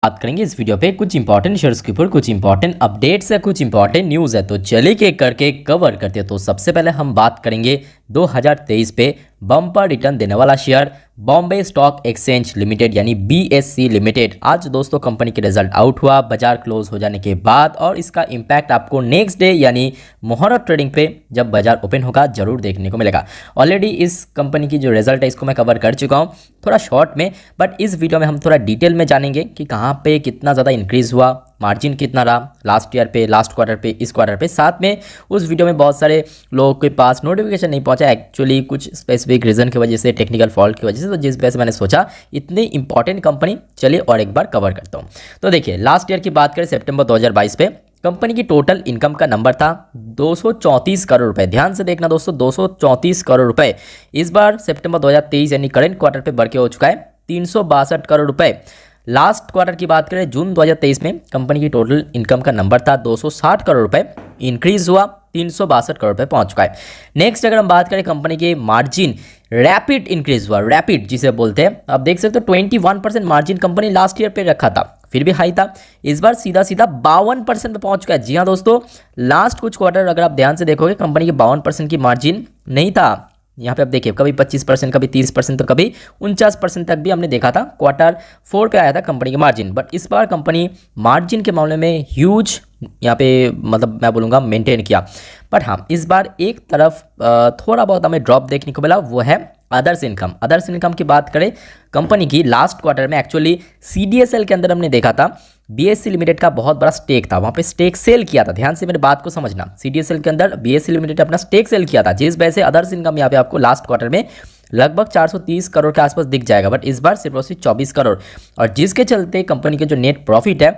बात करेंगे इस वीडियो पे कुछ इंपॉर्टेंट शेयर्स के ऊपर, कुछ इंपॉर्टेंट अपडेट्स है, कुछ इंपॉर्टेंट न्यूज़ है। तो चलिए के करके कवर करते हैं। तो सबसे पहले हम बात करेंगे 2023 पे बम्पर रिटर्न देने वाला share Bombay stock exchange limited यानी बीएससी लिमिटेड। आज दोस्तों कंपनी के रिजल्ट आउट हुआ बाजार क्लोज हो जाने के बाद, और इसका इम्पैक्ट आपको नेक्स्ट डे यानी मुहर्रम ट्रेडिंग पे जब बाजार ओपन होगा जरूर देखने को मिलेगा। ऑलरेडी इस कंपनी की जो रिजल्ट है इसको मैं कवर कर चुका हूँ थोड़ा शॉर्ट में, बट इस वीडियो में हम थोड़ा डिटेल में जानेंगे कि कहाँ पे कितना ज़्यादा इंक्रीज़ हुआ, मार्जिन कितना रहा लास्ट ईयर पे, लास्ट क्वार्टर पे, इस क्वार्टर पे। साथ में उस वीडियो में बहुत सारे लोगों के पास नोटिफिकेशन नहीं पहुंचा एक्चुअली कुछ स्पेसिफिक रीज़न की वजह से, टेक्निकल फॉल्ट की वजह से। तो जिस वजह से मैंने सोचा इतनी इंपॉर्टेंट कंपनी चलिए और एक बार कवर करता हूँ। तो देखिए लास्ट ईयर की बात करें सितंबर 2022 पे कंपनी की टोटल इनकम का नंबर था 234 करोड़ रुपए। ध्यान से देखना दोस्तों, 234 करोड़ रुपए। इस बार सितंबर 2023 यानी करंट क्वार्टर पे बढ़ के हो चुका है 362 करोड़ रुपए। लास्ट क्वार्टर की बात करें जून 2023 में कंपनी की टोटल इनकम का नंबर था 260 करोड़ रुपए, इंक्रीज हुआ 362 करोड़ रुपए पहुंच चुका है। नेक्स्ट अगर हम बात करें कंपनी के मार्जिन, रैपिड इंक्रीज हुआ, रैपिड जिसे बोलते हैं। आप देख सकते हो 21% मार्जिन कंपनी लास्ट ईयर पे रखा था, फिर भी हाई था। इस बार सीधा सीधा 52% पे पहुंच चुका है। जी हाँ दोस्तों, लास्ट कुछ क्वार्टर अगर आप ध्यान से देखोगे कंपनी के 52% की मार्जिन नहीं था। यहाँ पे आप देखिए कभी 25%, कभी 30%, तो कभी 49% तक भी हमने देखा था। क्वार्टर 4 पे आया था कंपनी की मार्जिन, बट इस बार कंपनी मार्जिन के मामले में ह्यूज यहाँ पे मतलब मैं बोलूँगा मेंटेन किया। बट हाँ, इस बार एक तरफ थोड़ा बहुत हमें ड्रॉप देखने को मिला, वो है अदर्स इनकम। अदर्स इनकम की बात करें कंपनी की लास्ट क्वार्टर में एक्चुअली सीडीएसएल के अंदर हमने देखा था बीएससी लिमिटेड का बहुत बड़ा स्टेक था, वहाँ पे स्टेक सेल किया था। ध्यान से मेरे बात को समझना, सीडीएसएल के अंदर बीएससी लिमिटेड अपना स्टेक सेल किया था, जिस वजह से अदर्स इनकम यहाँ पे आपको लास्ट क्वार्टर में लगभग 430 करोड़ के आसपास दिख जाएगा। बट इस बार सिर्फ और सिर्फ 24 करोड़, और जिसके चलते कंपनी के जो नेट प्रॉफिट है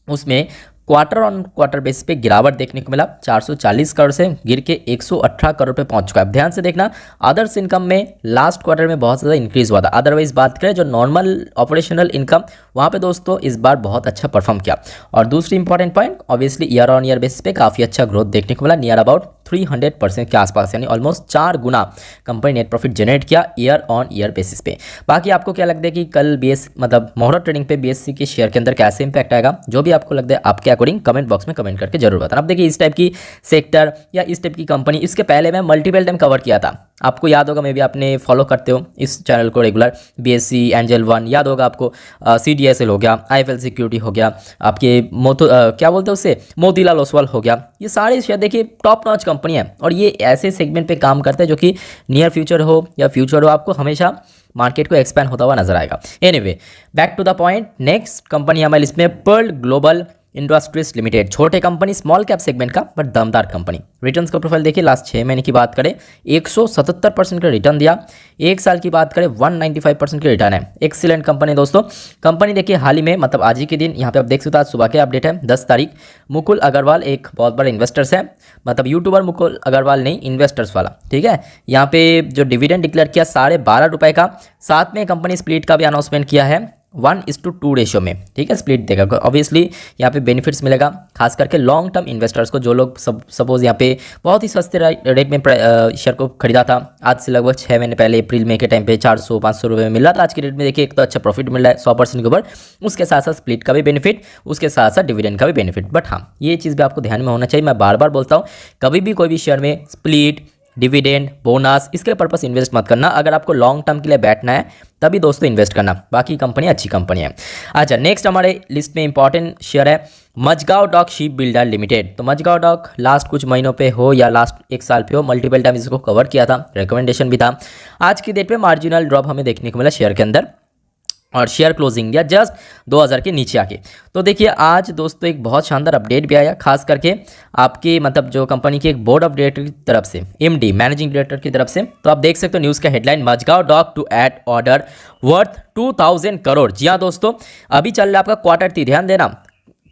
उसमें क्वार्टर ऑन क्वार्टर बेसिस पे गिरावट देखने को मिला। 440 करोड़ से गिर के 118 करोड़ पे पहुंच चुका है। ध्यान से देखना, अदर्स इनकम में लास्ट क्वार्टर में बहुत ज़्यादा इंक्रीज हुआ था। अदरवाइज बात करें जो नॉर्मल ऑपरेशनल इनकम, वहाँ पे दोस्तों इस बार बहुत अच्छा परफॉर्म किया। और दूसरी important point obviously year on year basis पे काफ़ी अच्छा ग्रोथ देखने को मिला, नियर अबाउट 300% के आसपास, यानी ऑलमोस्ट 4 गुना कंपनी नेट प्रॉफिट जनरेट किया ईयर ऑन ईयर बेसिस पे। बाकी आपको क्या लगता है कि कल मतलब मुहूर्त ट्रेडिंग पे बीएससी के शेयर के अंदर कैसे इंपैक्ट आएगा, जो भी आपको लगता है आपके अकॉर्डिंग कमेंट बॉक्स में कमेंट करके जरूर बताना। अब देखिए इस टाइप की सेक्टर या इस टाइप की कंपनी इसके पहले मैं मल्टीपल टाइम कवर किया था, आपको याद होगा, मे भी आपने फॉलो करते हो इस चैनल को रेगुलर। बीएससी, एंजल वन याद होगा आपको, सीडीएसएल हो गया, आईएफएल सिक्योरिटी हो गया, आपके क्या बोलते हैं उससे, मोतीलाल ओसवाल हो गया। ये सारे शेयर देखिए टॉप नॉच कंपनी है, और ये ऐसे सेगमेंट पे काम करते हैं जो कि नियर फ्यूचर हो या फ्यूचर हो, आपको हमेशा मार्केट को एक्सपैंड होता हुआ नजर आएगा। Anyway back to the point, next company हमारी लिस्ट में पर्ल ग्लोबल इंडस्ट्रीज लिमिटेड। छोटे कंपनी, स्मॉल कैप सेगमेंट का बट दमदार कंपनी। रिटर्न्स का प्रोफाइल देखिए, लास्ट 6 महीने की बात करें 177% का रिटर्न दिया, एक साल की बात करें 195% का रिटर्न है। एक्सीलेंट कंपनी दोस्तों। कंपनी देखिए हाल ही में, मतलब आज ही के दिन, यहाँ पे आप देख सकते हो आज सुबह के अपडेट है 10 तारीख, मुकुल अग्रवाल एक बहुत बड़े इन्वेस्टर्स है, मतलब यूट्यूबर मुकुल अग्रवाल नहीं, इन्वेस्टर्स वाला, ठीक है। यहाँ पे जो डिविडेंड डिक्लेयर किया 12.5 रुपये का, साथ में कंपनी स्प्लिट का भी अनाउंसमेंट किया है 1:2 रेशियो में, ठीक है। स्प्लिट देगा, ऑब्वियसली यहाँ पे बेनिफिट्स मिलेगा खास करके लॉन्ग टर्म इन्वेस्टर्स को, जो लोग सपोज यहाँ पे बहुत ही सस्ते रेट में शेयर को खरीदा था आज से लगभग 6 महीने पहले, अप्रैल मई के टाइम पे 400-500 रुपये में मिल रहा था। आज के रेट में देखिए एक तो अच्छा प्रॉफिट मिल रहा है 100% के ऊपर, उसके साथ साथ स्प्लिट का भी बेनिफिट, उसके साथ साथ डिविडेंड का भी बेनिफिट। बट हाँ, ये चीज़ भी आपको ध्यान में होना चाहिए। मैं बार बार बोलता हूँ, कभी भी कोई भी शेयर में स्प्लिट, डिविडेंड, बोनस, इसके पर्पस इन्वेस्ट मत करना। अगर आपको लॉन्ग टर्म के लिए बैठना है तभी दोस्तों इन्वेस्ट करना, बाकी कंपनी अच्छी कंपनी है। अच्छा, नेक्स्ट हमारे लिस्ट में इंपॉर्टेंट शेयर है Mazagon dock ship builder limited. तो मजगांव डॉक लास्ट कुछ महीनों पे हो या लास्ट एक साल पे हो, मल्टीपल टाइम इसको कवर किया था, रिकमेंडेशन भी था। आज की डेट पे मार्जिनल ड्रॉप हमें देखने को मिला शेयर के अंदर, और शेयर क्लोजिंग या जस्ट 2000 के नीचे आके। तो देखिए आज दोस्तों एक बहुत शानदार अपडेट भी आया, खास करके आपके मतलब जो कंपनी के एक बोर्ड ऑफ डायरेक्टर की तरफ से, एमडी मैनेजिंग डायरेक्टर की तरफ से। तो आप देख सकते हो न्यूज़ का headline, Mazagaon dock to add order worth 2000 crore. जी हाँ दोस्तों, अभी चल रहा आपका क्वार्टर 3, ध्यान देना,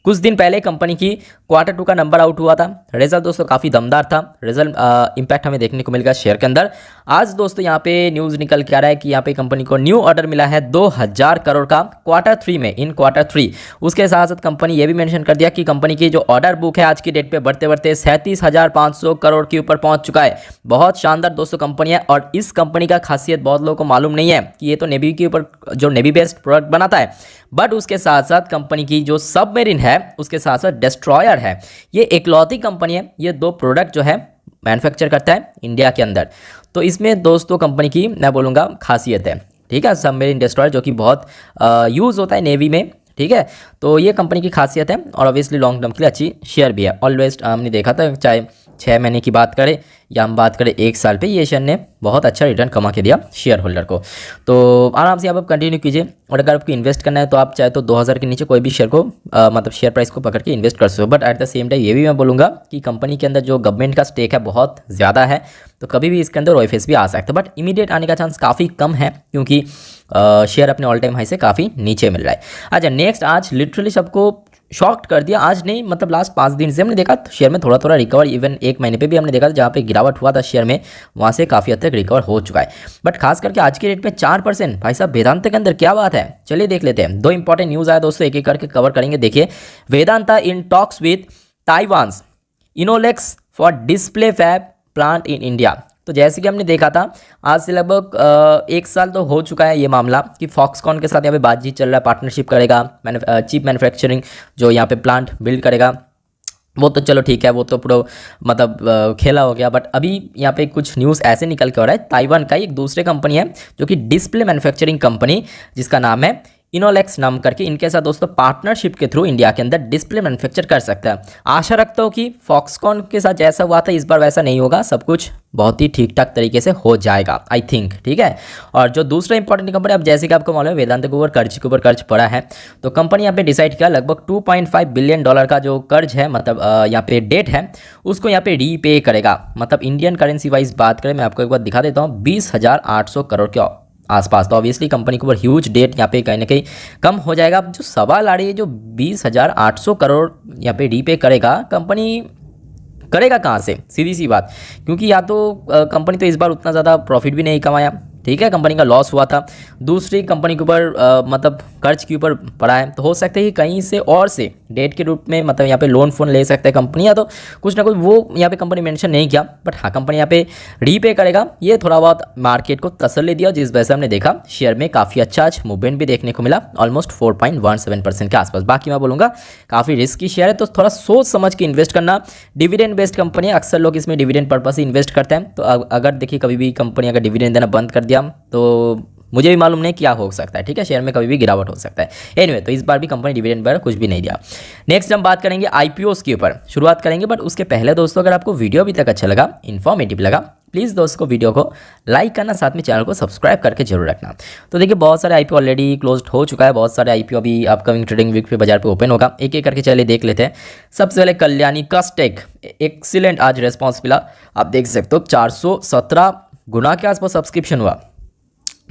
कुछ दिन पहले कंपनी की क्वार्टर 2 का नंबर आउट हुआ था। रिजल्ट दोस्तों काफ़ी दमदार था, रिजल्ट इम्पैक्ट हमें देखने को मिलेगा शेयर के अंदर। आज दोस्तों यहाँ पे न्यूज़ निकल के आ रहा है कि यहाँ पे कंपनी को न्यू ऑर्डर मिला है 2000 करोड़ का क्वार्टर 3 में, इन क्वार्टर 3। उसके साथ साथ कंपनी ये भी मेंशन कर दिया कि कंपनी की जो ऑर्डर बुक है आज की डेट पे बढ़ते बढ़ते 37,500 करोड़ के ऊपर पहुंच चुका है। बहुत शानदार दोस्तों कंपनी है, और इस कंपनी का खासियत बहुत लोगों को मालूम नहीं है कि ये तो नेवी के ऊपर जो नेवी बेस्ड प्रोडक्ट बनाता है, बट उसके साथ साथ कंपनी की जो सबमरीन है उसके साथ साथ डिस्ट्रॉयर है, ये इकलौती कंपनी है, ये 2 प्रोडक्ट जो है मैन्युफैक्चर करता है इंडिया के अंदर। तो इसमें दोस्तों कंपनी की मैं बोलूँगा खासियत है, ठीक है, सबमरीन डिस्ट्रॉयर जो कि बहुत यूज़ होता है नेवी में, ठीक है। तो ये कंपनी की खासियत है और ऑब्वियसली लॉन्ग टर्म के लिए अच्छी शेयर भी है। ऑलवेज हमने देखा था, चाहे 6 महीने की बात करें या हम बात करें 1 साल पे, ये शेयर ने बहुत अच्छा रिटर्न कमा के दिया शेयर होल्डर को। तो आराम से यहाँ पर कंटिन्यू कीजिए और अगर आपको इन्वेस्ट करना है तो आप चाहे तो 2000 के नीचे कोई भी शेयर को मतलब शेयर प्राइस को पकड़ के इन्वेस्ट कर सकते हो। But at the same time ये भी मैं बोलूँगा कि कंपनी के अंदर जो गवर्नमेंट का स्टेक है बहुत ज़्यादा है, तो कभी भी इसके अंदर ओएफएस भी आ सकता है, बट इमीडिएट आने का चांस काफ़ी कम है क्योंकि शेयर अपने ऑल टाइम हाई से काफ़ी नीचे मिल रहा है। अच्छा नेक्स्ट, आज लिटरली सबको शॉक्ड कर दिया, आज नहीं मतलब लास्ट 5 दिन से हमने देखा शेयर में थोड़ा थोड़ा रिकवर, इवन 1 महीने पे भी हमने देखा जहाँ पे गिरावट हुआ था शेयर में, वहाँ से काफ़ी हद तक रिकवर हो चुका है। बट खास करके आज के रेट में 4%, भाई साहब वेदांता के अंदर क्या बात है, चलिए देख लेते हैं। 2 इंपॉर्टेंट न्यूज़ आया दोस्तों, एक एक करके कवर करेंगे। देखिए, Vedanta in talks with Taiwan's Innolux for display fab plant in India. तो जैसे कि हमने देखा था आज से लगभग 1 साल तो हो चुका है ये मामला कि फॉक्सकॉन के साथ यहाँ पे बातचीत चल रहा है, पार्टनरशिप करेगा, चिप मैन्युफैक्चरिंग जो यहाँ पे प्लांट बिल्ड करेगा, वो तो चलो ठीक है, वो तो पूरा मतलब खेला हो गया। बट अभी यहाँ पे कुछ न्यूज़ ऐसे निकल के हो रहा है, ताइवान का एक दूसरे कंपनी है जो कि डिस्प्ले मैन्युफैक्चरिंग कंपनी जिसका नाम है इनोलेक्स नाम करके, इनके साथ दोस्तों पार्टनरशिप के थ्रू इंडिया के अंदर डिस्प्ले मैन्युफैक्चर कर सकता है। आशा रखता हूँ कि फॉक्सकॉन के साथ जैसा हुआ था इस बार वैसा नहीं होगा, सब कुछ बहुत ही ठीक ठाक तरीके से हो जाएगा आई थिंक, ठीक है। और जो दूसरा इंपॉर्टेंट कंपनी, अब जैसे कि आपको मालूम है वेदांता के ऊपर कर्ज पड़ा है, तो कंपनी यहाँ पे डिसाइड किया लगभग $2.5 बिलियन का जो कर्ज है, मतलब यहाँ पे डेट है, उसको यहाँ पे रीपे करेगा। मतलब इंडियन करेंसी वाइज बात करें, मैं आपको एक बार दिखा देता हूँ, 20,800 करोड़ के आसपास। तो ऑब्वियसली कंपनी के ऊपर ह्यूज डेट यहाँ पे कहीं ना कहीं कम हो जाएगा। अब जो सवाल आ रही है, जो 20,800 करोड़ यहाँ पे रीपे करेगा, कंपनी करेगा कहाँ से, सीधी सी बात, क्योंकि या तो कंपनी तो इस बार उतना ज़्यादा प्रॉफिट भी नहीं कमाया, ठीक है, कंपनी का लॉस हुआ था, दूसरी कंपनी के ऊपर मतलब कर्ज के ऊपर पड़ा है, तो हो सकता है कि कहीं से और से डेट के रूप में मतलब यहाँ पे लोन फोन ले सकते हैं कंपनी, या तो कुछ ना कुछ, वो यहाँ पे कंपनी मेंशन नहीं किया, बट हाँ कंपनी यहाँ पे रीपे करेगा। ये थोड़ा बहुत मार्केट को तसल्ली दिया, जिस वजह से हमने देखा शेयर में काफ़ी अच्छा आज मूवमेंट भी देखने को मिला, ऑलमोस्ट 4.17% के आसपास। बाकी मैं बोलूँगा काफ़ी रिस्की शेयर है, तो थोड़ा सोच समझ के इन्वेस्ट करना। डिविडेंड बेस्ड कंपनी है, अक्सर लोग इसमें डिविडेंड पर्पस से इन्वेस्ट करते हैं, तो अगर देखिए कभी भी कंपनी अगर डिविडेंड देना बंद कर दिया तो मुझे भी मालूम नहीं क्या हो सकता है, ठीक है, शेयर में कभी भी गिरावट हो सकता है। एनीवे, तो इस बार भी कंपनी डिविडेंड पर कुछ भी नहीं दिया। नेक्स्ट हम बात करेंगे आईपीओस के ऊपर, शुरुआत करेंगे, बट उसके पहले दोस्तों अगर आपको वीडियो अभी तक अच्छा लगा, इन्फॉर्मेटिव लगा, प्लीज़ दोस्तों को वीडियो को लाइक करना, साथ में चैनल को सब्सक्राइब करके जरूर रखना। तो देखिए बहुत सारे आईपीओ ऑलरेडी क्लोज हो चुका है, बहुत सारे आईपीओ अभी अपकमिंग ट्रेडिंग वीक पे बाजार पे ओपन होगा, एक एक करके चलिए देख लेते हैं। सबसे पहले कल्याणी कास्टेक, एक्सीलेंट आज रेस्पॉन्स मिला, आप देख सकते हो 417 गुना के आसपास सब्सक्रिप्शन हुआ,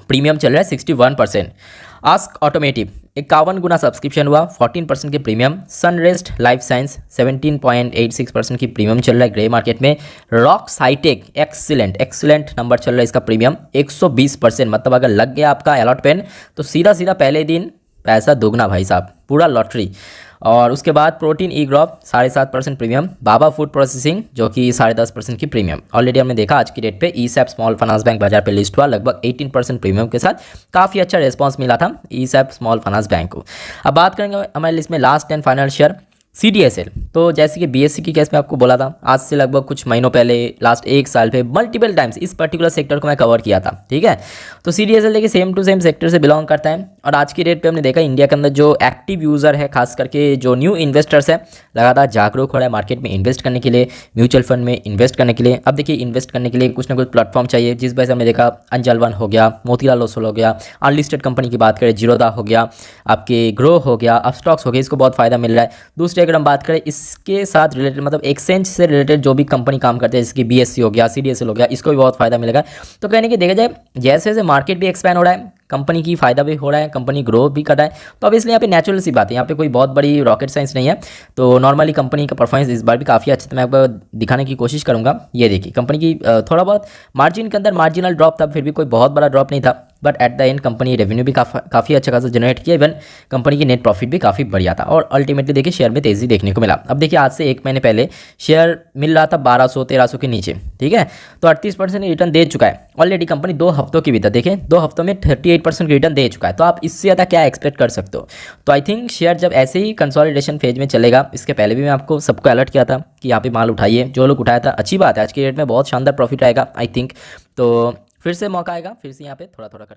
प्रीमियम चल रहा है 61%। आस्क ऑटोमेटिव 51 गुना सब्सक्रिप्शन हुआ, 14% की प्रीमियम। सनरेस्ट लाइफ साइंस 17.86% की प्रीमियम चल रहा है ग्रे मार्केट में। रॉक साइटेक एक्सीलेंट नंबर चल रहा है इसका प्रीमियम 120%, मतलब अगर लग गया आपका अलॉट पेन तो सीधा सीधा पहले दिन पैसा दोगुना भाई साहब, पूरा लॉटरी। और उसके बाद प्रोटीन ई ग्रॉप 7.5% प्रीमियम। बाबा फूड प्रोसेसिंग जो कि 10.5% की प्रीमियम। ऑलरेडी हमने देखा आज की डेट पे ईसैप स्मॉल फाइनेंस बैंक बाजार पे लिस्ट हुआ, लगभग 18% प्रीमियम के साथ काफ़ी अच्छा रिस्पांस मिला था ईसैप स्मॉल फाइनेंस बैंक को। अब बात करेंगे हमारे लिस्ट में लास्ट 10 फाइनल शेयर CDSL। तो जैसे कि BSE की केस में आपको बोला था, आज से लगभग कुछ महीनों पहले, लास्ट 1 साल पे मल्टीपल टाइम्स इस पर्टिकुलर सेक्टर को मैं कवर किया था, ठीक है। तो CDSL देखिए सेम टू सेम सेक्टर से बिलोंग करता है, और आज की डेट पे हमने देखा इंडिया के अंदर जो एक्टिव यूज़र है, खास करके जो न्यू इन्वेस्टर्स है, लगातार जागरूक हो रहा है मार्केट में इन्वेस्ट करने के लिए, म्यूचुअल फंड में इन्वेस्ट करने के लिए। अब देखिए इन्वेस्ट करने के लिए कुछ ना कुछ प्लेटफॉर्म चाहिए, जिस वजह से हमने देखा अंजल वन हो गया, मोतीलाल ओसवाल हो गया, अनलिस्टेड कंपनी की बात करें जीरोधा हो गया, आपके ग्रो हो गया, अपस्टॉक्स हो गया, इसको बहुत फायदा मिल रहा है। दूसरी अगर हम बात करें इसके साथ रिलेटेड, मतलब एक्सचेंज से रिलेटेड जो भी कंपनी काम करते हैं, जैसे कि BSE हो गया, CDSL हो गया, इसको भी बहुत फायदा मिलेगा। तो कहने की देखा जाए जैसे जैसे मार्केट भी एक्सपैंड हो रहा है, कंपनी की फायदा भी हो रहा है, कंपनी ग्रो भी कर रहा है, तो अब इसलिए यहाँ पे नेचुरल सी बात है, यहाँ पे कोई बहुत बड़ी रॉकेट साइंस नहीं है। तो नॉर्मली कंपनी का परफॉर्मेंस इस बार भी काफ़ी अच्छा, तो मैं आपको दिखाने की कोशिश करूँगा। ये देखिए कंपनी की थोड़ा बहुत मार्जिन के अंदर मार्जिनल ड्रॉप था, फिर भी कोई बहुत बड़ा ड्रॉप नहीं था, but at the end company revenue भी काफ़ी अच्छा खासा जनरेट किया, इवन कंपनी की नेट प्रॉफिट भी काफ़ी बढ़िया था और अल्टीमेटली देखिए शेयर में तेज़ी देखने को मिला। अब देखिए आज से 1 महीने पहले शेयर मिल रहा था 1200-1300 के नीचे, ठीक है, तो 38% रिटर्न दे चुका है ऑलरेडी। कंपनी 2 हफ्तों की भी था, देखें 2 हफ्तों में 38% रिटर्न दे चुका है, तो आप इससे ज़्यादा क्या एक्सपेक्ट कर सकते हो। तो आई थिंक शेयर जब ऐसे ही कंसोलिडेशन फेज में चलेगा, इसके पहले भी मैं आपको सबको अलर्ट किया था कि यहाँ पे माल उठाइए, जो लोग उठाया था अच्छी बात है, आज की डेट में बहुत शानदार प्रॉफिट आएगा आई थिंक। तो फिर से मौका आएगा, फिर से यहाँ पे थोड़ा थोड़ा कर